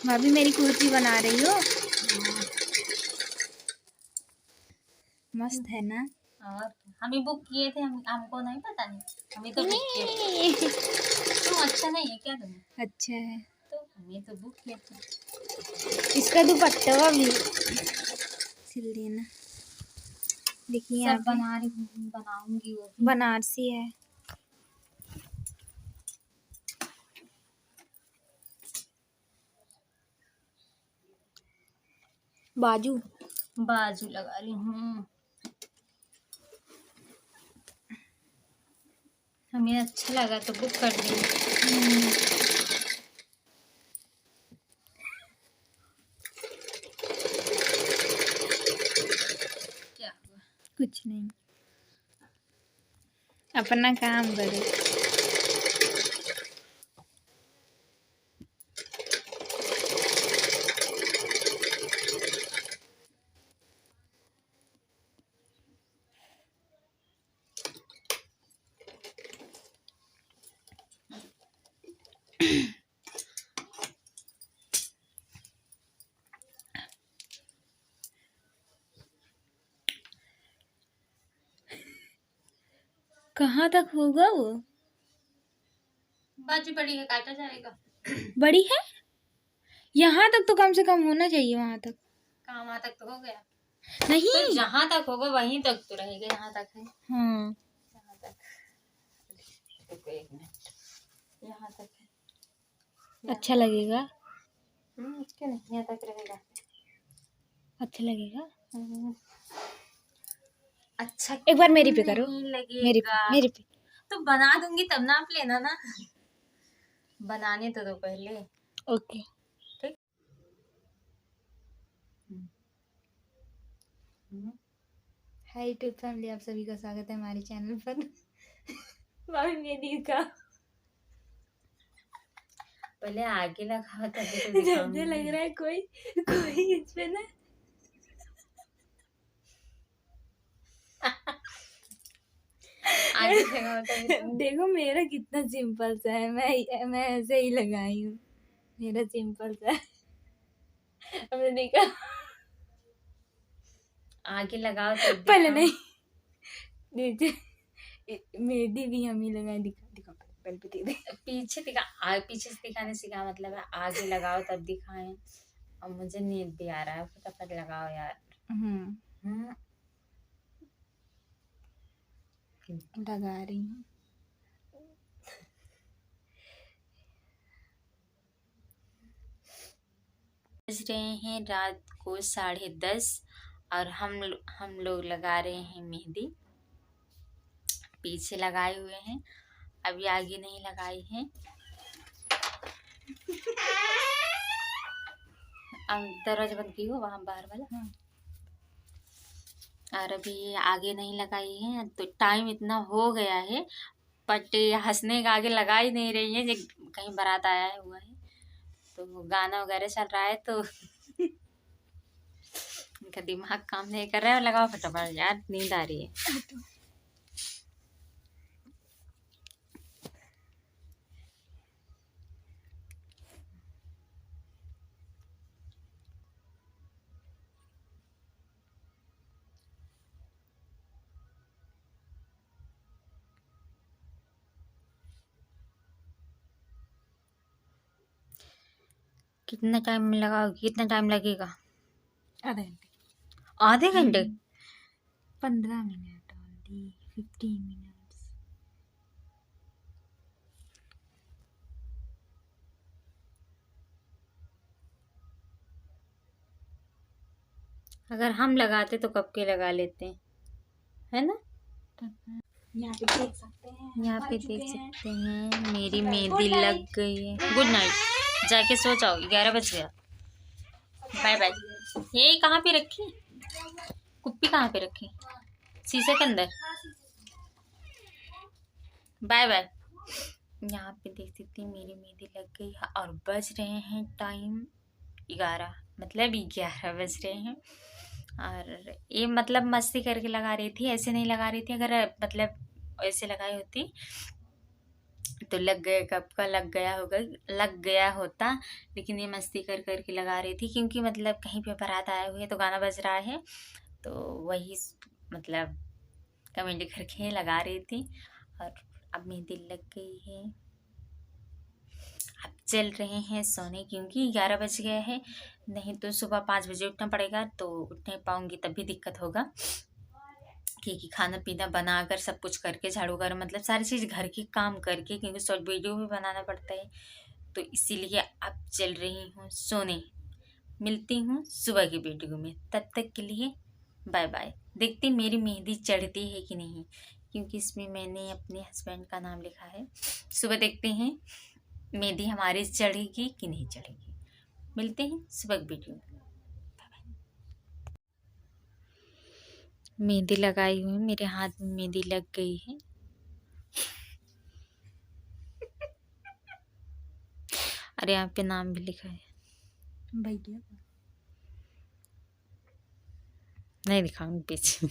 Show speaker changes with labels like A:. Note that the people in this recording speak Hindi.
A: भाभी मेरी कुर्ती बना रही हो? मस्त है ना।
B: और हम ही बुक किए थे, हमको नहीं पता नहीं, हम ही तो बुक किए थे। तो अच्छा नहीं है क्या तुम्हें?
A: अच्छा है।
B: तो हमें तो बुक किए थे।
A: इसका दुपट्टा भी सिल देना। देखिए यहाँ
B: सब
A: पे
B: बनाऊंगी वो भी।
A: बनारसी है। बाजू
B: बाजू लगा रही हूँ। हमें अच्छा लगा तो बुक कर दी। क्या हुआ?
A: कुछ नहीं, अपना काम करो। कहाँ तक होगा वो?
B: बाजू बड़ी है, काटा जाएगा।
A: बड़ी है? यहाँ तक तो कम से कम होना चाहिए, वहां तक।
B: कहाँ वहाँ तक तो हो गया?
A: नहीं
B: तो जहाँ तक होगा वहीं तक तो रहेगा, यहाँ तक है।
A: हाँ,
B: यहाँ तक। रुको एक मिनट, यहाँ तक है।
A: अच्छा लगेगा।
B: क्यों नहीं, यहाँ तक रहेगा।
A: अच्छा लगेगा।
B: अच्छा
A: एक बार मेरी पे
B: क्यों
A: करो।
B: नहीं
A: मेरी
B: लगेगा?
A: पे, मेरी पे।
B: तो बना दूंगी तब नाप लेना ना। बनाने तो दो पहले।
A: ओके।
B: ठीक।
A: हाय यूट्यूब फैमिली, आप सभी का स्वागत है हमारे चैनल पर। भाभी मेरी का
B: पहले आगे लगाओ तभी तो
A: जैसे
B: दिखाऊंगी।
A: लग रहा है कोई कोई इस पे ना
B: आगे लगाओ तभी तो।
A: देखो मेरा कितना सिंपल सा है, मैं ऐसे ही लगाई हूँ। मेरा सिंपल सा है। हमने देखा
B: आगे लगाओ तब
A: पहले
B: दिखाओ।
A: नहीं, नीचे मेहंदी भी हम ही लगाए। दिखा दिखा पहले पे दे।
B: पीछे पीछे से दिखाने से क्या मतलब है? आगे लगाओ तब दिखाएं। अब मुझे नींद भी आ रहा है, फटाफट लगाओ यार।
A: लगा रही हूँ।
B: बज रहे हैं रात को 10:30 और हम लोग लगा रहे हैं मेहंदी। पीछे लगाए हुए हैं, अभी आगे नहीं लगाई है। दरवाजा बंद की हो वहां बाहर वाला। और अभी आगे नहीं लगाई है, तो टाइम इतना हो गया है बट हंसने का आगे लगा ही नहीं रही है। कहीं बारात आया हुआ है तो गाना वगैरह चल रहा है तो उनका दिमाग काम नहीं कर रहा है। लगाओ फटाफट यार, नींद आ रही है। कितना टाइम लगाओगी? कितना टाइम लगेगा?
A: आधे घंटे।
B: आधे घंटे?
A: 15 मिनट ओनली, 15 मिनट्स।
B: अगर हम लगाते तो कब के लगा लेते, है ना?
A: यहाँ पे देख सकते हैं,
B: यहाँ पे देख सकते हैं मेरी मेहंदी लग गई है। गुड नाइट, जाके सो जाओ, 11 बज गया। Bye bye. ये कहाँ पे रखी कुप्पी? कहाँ पे रखी? शीशे के अंदर। Bye bye. यहाँ पे देख सकते हैं मेरी मेहंदी लग गई है और बज रहे हैं टाइम 11, मतलब 11 बज रहे हैं। और ये मतलब मस्ती करके लगा रही थी, ऐसे नहीं लगा रही थी। अगर मतलब ऐसे लगाई होती तो लग गया, कब का लग गया होगा, लग गया होता, लेकिन ये मस्ती कर कर के लगा रही थी, क्योंकि मतलब कहीं पे बारात आए हुए तो गाना बज रहा है, तो वही मतलब कमेंट करके लगा रही थी। और अब मेहंदी लग गई है, अब चल रहे हैं सोने, क्योंकि 11 बज गया है। नहीं तो सुबह 5 बजे उठना पड़ेगा, तो उठ नहीं पाऊंगी तब भी दिक्कत होगा, क्योंकि खाना पीना बनाकर सब कुछ करके, झाड़ू वगैरह मतलब सारी चीज़ घर के काम करके, क्योंकि शॉर्ट वीडियो भी बनाना पड़ता है, तो इसीलिए अब चल रही हूँ सोने। मिलती हूँ सुबह की वीडियो में, तब तक के लिए बाय बाय। देखते मेरी मेहंदी चढ़ती है कि नहीं, क्योंकि इसमें मैंने अपने हस्बैंड का नाम लिखा है। सुबह देखते हैं मेहंदी हमारी चढ़ेगी कि नहीं चढ़ेगी। मिलते हैं सुबह की वीडियो में। मेहंदी लगाई हुई, मेरे हाथ में मेहंदी लग गई है। अरे यहाँ पे नाम भी लिखा है,
A: भैया
B: नहीं दिखाऊंगी पीछे।